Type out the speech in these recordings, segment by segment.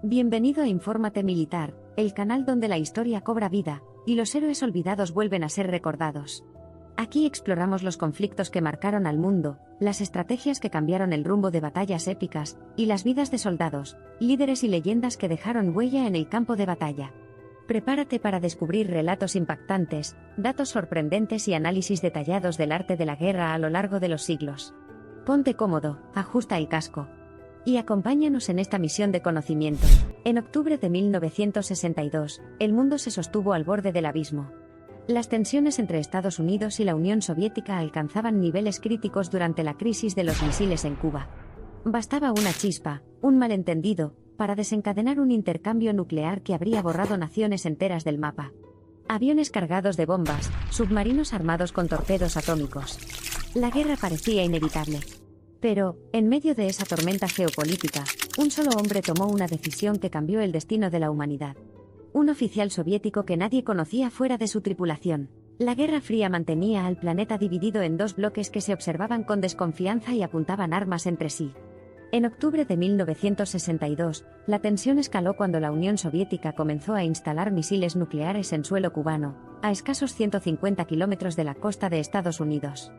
Bienvenido a Infórmate Militar, el canal donde la historia cobra vida, y los héroes olvidados vuelven a ser recordados. Aquí exploramos los conflictos que marcaron al mundo, las estrategias que cambiaron el rumbo de batallas épicas, y las vidas de soldados, líderes y leyendas que dejaron huella en el campo de batalla. Prepárate para descubrir relatos impactantes, datos sorprendentes y análisis detallados del arte de la guerra a lo largo de los siglos. Ponte cómodo, ajusta el casco y acompáñanos en esta misión de conocimiento. En octubre de 1962, el mundo se sostuvo al borde del abismo. Las tensiones entre Estados Unidos y la Unión Soviética alcanzaban niveles críticos durante la crisis de los misiles en Cuba. Bastaba una chispa, un malentendido, para desencadenar un intercambio nuclear que habría borrado naciones enteras del mapa. Aviones cargados de bombas, submarinos armados con torpedos atómicos. La guerra parecía inevitable. Pero, en medio de esa tormenta geopolítica, un solo hombre tomó una decisión que cambió el destino de la humanidad. Un oficial soviético que nadie conocía fuera de su tripulación. La Guerra Fría mantenía al planeta dividido en dos bloques que se observaban con desconfianza y apuntaban armas entre sí. En octubre de 1962, la tensión escaló cuando la Unión Soviética comenzó a instalar misiles nucleares en suelo cubano, a escasos 150 kilómetros de la costa de Estados Unidos.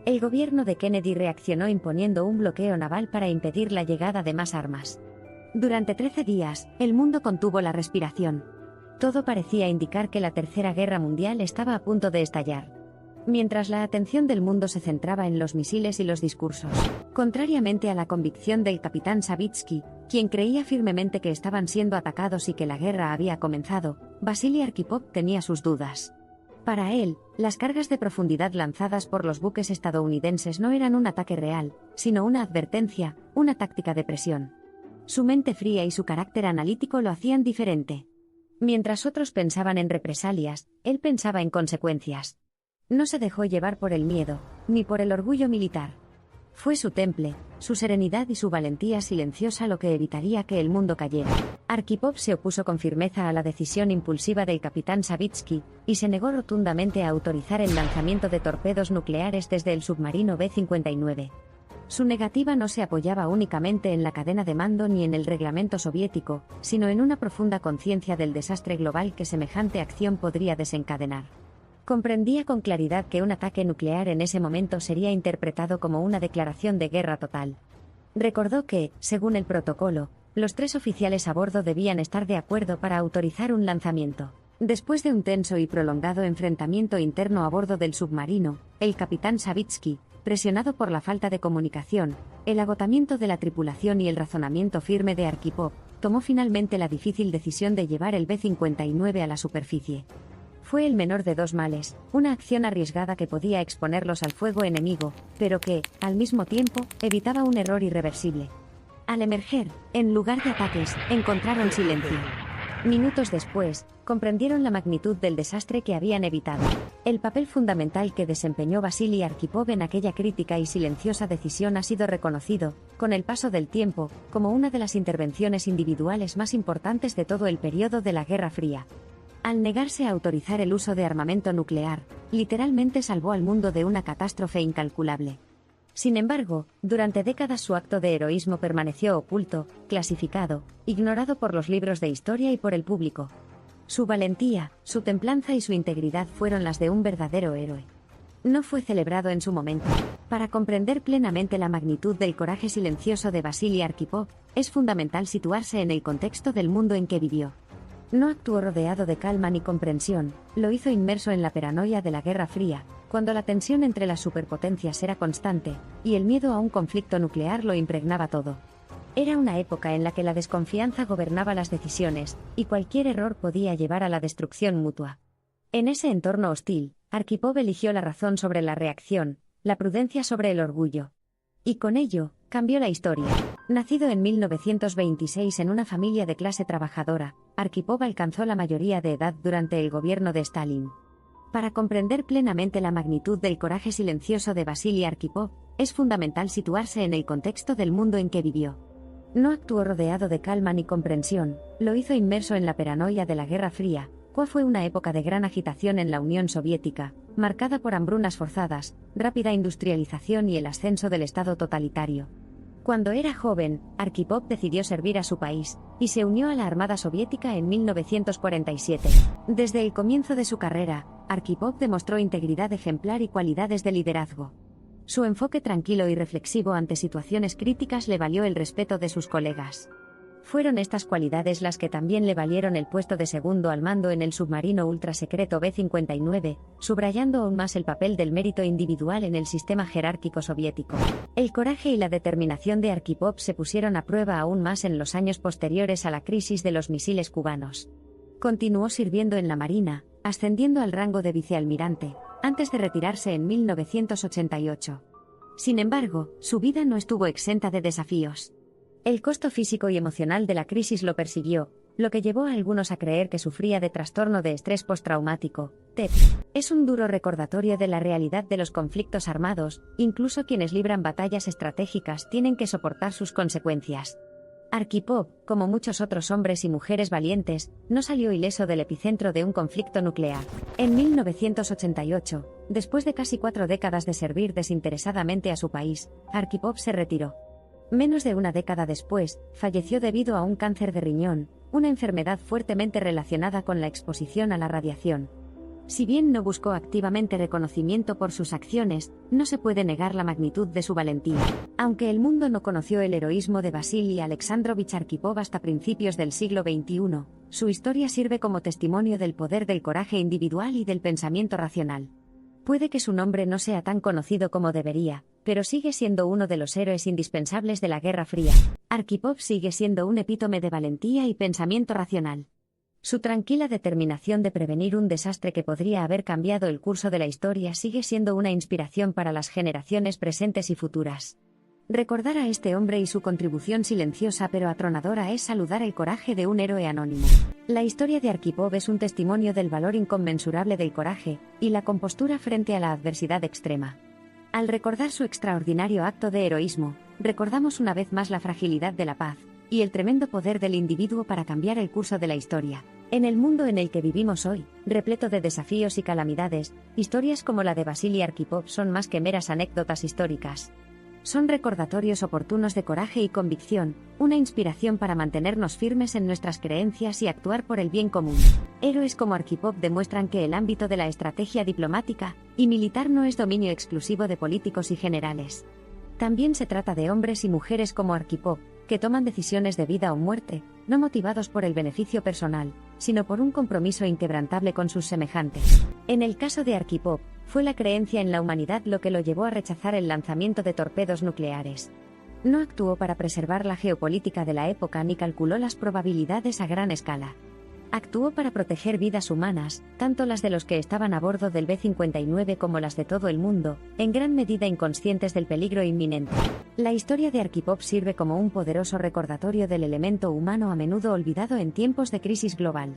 El gobierno de Kennedy reaccionó imponiendo un bloqueo naval para impedir la llegada de más armas. Durante 13 días, el mundo contuvo la respiración. Todo parecía indicar que la Tercera Guerra Mundial estaba a punto de estallar. Mientras la atención del mundo se centraba en los misiles y los discursos. Contrariamente a la convicción del capitán Savitsky, quien creía firmemente que estaban siendo atacados y que la guerra había comenzado, Vasily Arkhipov tenía sus dudas. Para él, las cargas de profundidad lanzadas por los buques estadounidenses no eran un ataque real, sino una advertencia, una táctica de presión. Su mente fría y su carácter analítico lo hacían diferente. Mientras otros pensaban en represalias, él pensaba en consecuencias. No se dejó llevar por el miedo, ni por el orgullo militar. Fue su temple, su serenidad y su valentía silenciosa lo que evitaría que el mundo cayera. Arkhipov se opuso con firmeza a la decisión impulsiva del capitán Savitsky, y se negó rotundamente a autorizar el lanzamiento de torpedos nucleares desde el submarino B-59. Su negativa no se apoyaba únicamente en la cadena de mando ni en el reglamento soviético, sino en una profunda conciencia del desastre global que semejante acción podría desencadenar. Comprendía con claridad que un ataque nuclear en ese momento sería interpretado como una declaración de guerra total. Recordó que, según el protocolo, los 3 oficiales a bordo debían estar de acuerdo para autorizar un lanzamiento. Después de un tenso y prolongado enfrentamiento interno a bordo del submarino, el capitán Savitsky, presionado por la falta de comunicación, el agotamiento de la tripulación y el razonamiento firme de Arkhipov, tomó finalmente la difícil decisión de llevar el B-59 a la superficie. Fue el menor de dos males, una acción arriesgada que podía exponerlos al fuego enemigo, pero que, al mismo tiempo, evitaba un error irreversible. Al emerger, en lugar de ataques, encontraron silencio. Minutos después, comprendieron la magnitud del desastre que habían evitado. El papel fundamental que desempeñó Vasily Arkhipov en aquella crítica y silenciosa decisión ha sido reconocido, con el paso del tiempo, como una de las intervenciones individuales más importantes de todo el periodo de la Guerra Fría. Al negarse a autorizar el uso de armamento nuclear, literalmente salvó al mundo de una catástrofe incalculable. Sin embargo, durante décadas su acto de heroísmo permaneció oculto, clasificado, ignorado por los libros de historia y por el público. Su valentía, su templanza y su integridad fueron las de un verdadero héroe. No fue celebrado en su momento. Para comprender plenamente la magnitud del coraje silencioso de Vasily Arkhipov, es fundamental situarse en el contexto del mundo en que vivió. No actuó rodeado de calma ni comprensión, lo hizo inmerso en la paranoia de la Guerra Fría, cuando la tensión entre las superpotencias era constante, y el miedo a un conflicto nuclear lo impregnaba todo. Era una época en la que la desconfianza gobernaba las decisiones, y cualquier error podía llevar a la destrucción mutua. En ese entorno hostil, Arkhipov eligió la razón sobre la reacción, la prudencia sobre el orgullo. Y con ello, cambió la historia. Nacido en 1926 en una familia de clase trabajadora, Arkhipov alcanzó la mayoría de edad durante el gobierno de Stalin. Para comprender plenamente la magnitud del coraje silencioso de Vasily Arkhipov, es fundamental situarse en el contexto del mundo en que vivió. No actuó rodeado de calma ni comprensión, lo hizo inmerso en la paranoia de la Guerra Fría, cual fue una época de gran agitación en la Unión Soviética, marcada por hambrunas forzadas, rápida industrialización y el ascenso del Estado totalitario. Cuando era joven, Arkhipov decidió servir a su país, y se unió a la Armada Soviética en 1947. Desde el comienzo de su carrera, Arkhipov demostró integridad ejemplar y cualidades de liderazgo. Su enfoque tranquilo y reflexivo ante situaciones críticas le valió el respeto de sus colegas. Fueron estas cualidades las que también le valieron el puesto de segundo al mando en el submarino ultrasecreto B-59, subrayando aún más el papel del mérito individual en el sistema jerárquico soviético. El coraje y la determinación de Arkhipov se pusieron a prueba aún más en los años posteriores a la crisis de los misiles cubanos. Continuó sirviendo en la Marina, ascendiendo al rango de vicealmirante, antes de retirarse en 1988. Sin embargo, su vida no estuvo exenta de desafíos. El costo físico y emocional de la crisis lo persiguió, lo que llevó a algunos a creer que sufría de trastorno de estrés postraumático, TEP. Es un duro recordatorio de la realidad de los conflictos armados, incluso quienes libran batallas estratégicas tienen que soportar sus consecuencias. Arkhipov, como muchos otros hombres y mujeres valientes, no salió ileso del epicentro de un conflicto nuclear. En 1988, después de casi 4 décadas de servir desinteresadamente a su país, Arkhipov se retiró. Menos de una década después, falleció debido a un cáncer de riñón, una enfermedad fuertemente relacionada con la exposición a la radiación. Si bien no buscó activamente reconocimiento por sus acciones, no se puede negar la magnitud de su valentía. Aunque el mundo no conoció el heroísmo de Vasily Alexandrovich Arkhipov hasta principios del siglo XXI, su historia sirve como testimonio del poder del coraje individual y del pensamiento racional. Puede que su nombre no sea tan conocido como debería, pero sigue siendo uno de los héroes indispensables de la Guerra Fría. Arkhipov sigue siendo un epítome de valentía y pensamiento racional. Su tranquila determinación de prevenir un desastre que podría haber cambiado el curso de la historia sigue siendo una inspiración para las generaciones presentes y futuras. Recordar a este hombre y su contribución silenciosa pero atronadora es saludar el coraje de un héroe anónimo. La historia de Arkhipov es un testimonio del valor inconmensurable del coraje y la compostura frente a la adversidad extrema. Al recordar su extraordinario acto de heroísmo, recordamos una vez más la fragilidad de la paz y el tremendo poder del individuo para cambiar el curso de la historia. En el mundo en el que vivimos hoy, repleto de desafíos y calamidades, historias como la de Vasily Arkhipov son más que meras anécdotas históricas. Son recordatorios oportunos de coraje y convicción, una inspiración para mantenernos firmes en nuestras creencias y actuar por el bien común. Héroes como Arkhipov demuestran que el ámbito de la estrategia diplomática y militar no es dominio exclusivo de políticos y generales. También se trata de hombres y mujeres como Arkhipov, que toman decisiones de vida o muerte, no motivados por el beneficio personal, sino por un compromiso inquebrantable con sus semejantes. En el caso de Arkhipov, fue la creencia en la humanidad lo que lo llevó a rechazar el lanzamiento de torpedos nucleares. No actuó para preservar la geopolítica de la época ni calculó las probabilidades a gran escala. Actuó para proteger vidas humanas, tanto las de los que estaban a bordo del B-59 como las de todo el mundo, en gran medida inconscientes del peligro inminente. La historia de Arkhipov sirve como un poderoso recordatorio del elemento humano a menudo olvidado en tiempos de crisis global.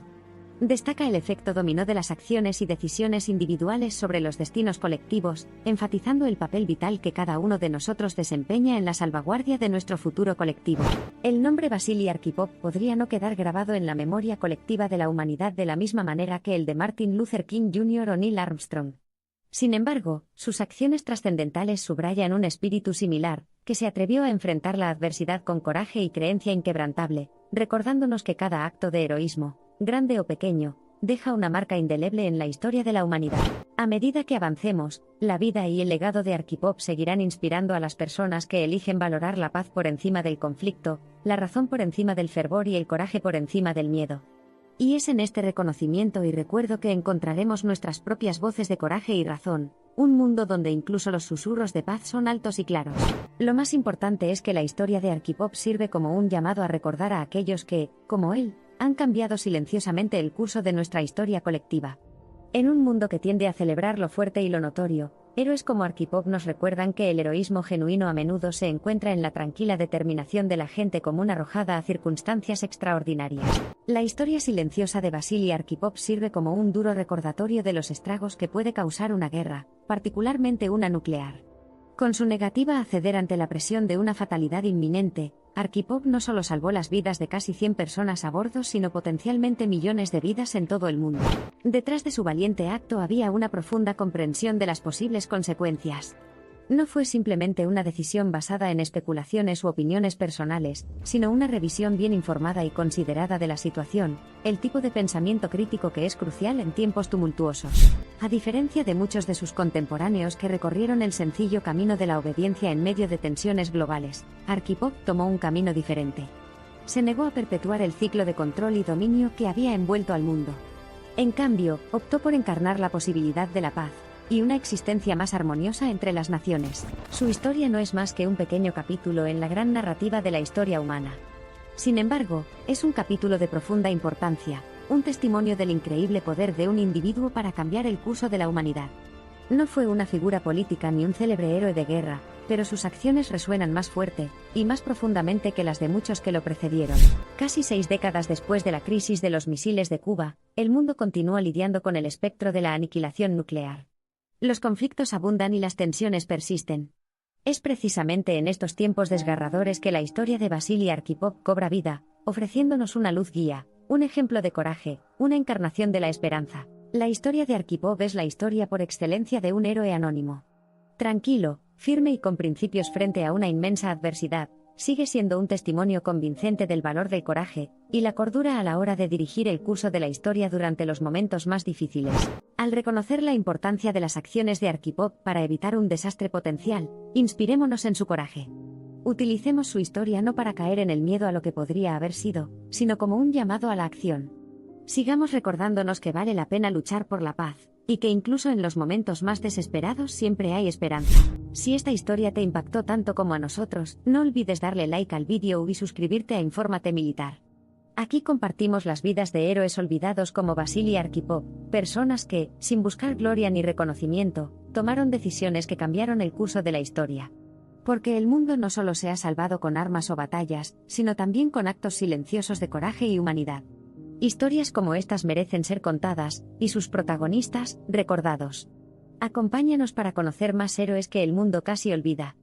Destaca el efecto dominó de las acciones y decisiones individuales sobre los destinos colectivos, enfatizando el papel vital que cada uno de nosotros desempeña en la salvaguardia de nuestro futuro colectivo. El nombre Vasily Arkhipov podría no quedar grabado en la memoria colectiva de la humanidad de la misma manera que el de Martin Luther King Jr. o Neil Armstrong. Sin embargo, sus acciones trascendentales subrayan un espíritu similar, que se atrevió a enfrentar la adversidad con coraje y creencia inquebrantable, recordándonos que cada acto de heroísmo, grande o pequeño, deja una marca indeleble en la historia de la humanidad. A medida que avancemos, la vida y el legado de Arkhipov seguirán inspirando a las personas que eligen valorar la paz por encima del conflicto, la razón por encima del fervor y el coraje por encima del miedo. Y es en este reconocimiento y recuerdo que encontraremos nuestras propias voces de coraje y razón, un mundo donde incluso los susurros de paz son altos y claros. Lo más importante es que la historia de Arkhipov sirve como un llamado a recordar a aquellos que, como él, han cambiado silenciosamente el curso de nuestra historia colectiva. En un mundo que tiende a celebrar lo fuerte y lo notorio, héroes como Arkhipov nos recuerdan que el heroísmo genuino a menudo se encuentra en la tranquila determinación de la gente común arrojada a circunstancias extraordinarias. La historia silenciosa de Vasily Arkhipov sirve como un duro recordatorio de los estragos que puede causar una guerra, particularmente una nuclear. Con su negativa a ceder ante la presión de una fatalidad inminente, Arkhipov no solo salvó las vidas de casi 100 personas a bordo, sino potencialmente millones de vidas en todo el mundo. Detrás de su valiente acto había una profunda comprensión de las posibles consecuencias. No fue simplemente una decisión basada en especulaciones u opiniones personales, sino una revisión bien informada y considerada de la situación, el tipo de pensamiento crítico que es crucial en tiempos tumultuosos. A diferencia de muchos de sus contemporáneos que recorrieron el sencillo camino de la obediencia en medio de tensiones globales, Arkhipov tomó un camino diferente. Se negó a perpetuar el ciclo de control y dominio que había envuelto al mundo. En cambio, optó por encarnar la posibilidad de la paz y una existencia más armoniosa entre las naciones. Su historia no es más que un pequeño capítulo en la gran narrativa de la historia humana. Sin embargo, es un capítulo de profunda importancia, un testimonio del increíble poder de un individuo para cambiar el curso de la humanidad. No fue una figura política ni un célebre héroe de guerra, pero sus acciones resuenan más fuerte y más profundamente que las de muchos que lo precedieron. Casi 6 décadas después de la crisis de los misiles de Cuba, el mundo continúa lidiando con el espectro de la aniquilación nuclear. Los conflictos abundan y las tensiones persisten. Es precisamente en estos tiempos desgarradores que la historia de Vasily Arkhipov cobra vida, ofreciéndonos una luz guía, un ejemplo de coraje, una encarnación de la esperanza. La historia de Arkhipov es la historia por excelencia de un héroe anónimo. Tranquilo, firme y con principios frente a una inmensa adversidad, sigue siendo un testimonio convincente del valor del coraje y la cordura a la hora de dirigir el curso de la historia durante los momentos más difíciles. Al reconocer la importancia de las acciones de Arkhipov para evitar un desastre potencial, inspirémonos en su coraje. Utilicemos su historia no para caer en el miedo a lo que podría haber sido, sino como un llamado a la acción. Sigamos recordándonos que vale la pena luchar por la paz, y que incluso en los momentos más desesperados siempre hay esperanza. Si esta historia te impactó tanto como a nosotros, no olvides darle like al vídeo y suscribirte a Infórmate Militar. Aquí compartimos las vidas de héroes olvidados como Vasily Arkhipov, personas que, sin buscar gloria ni reconocimiento, tomaron decisiones que cambiaron el curso de la historia. Porque el mundo no solo se ha salvado con armas o batallas, sino también con actos silenciosos de coraje y humanidad. Historias como estas merecen ser contadas, y sus protagonistas, recordados. Acompáñanos para conocer más héroes que el mundo casi olvida.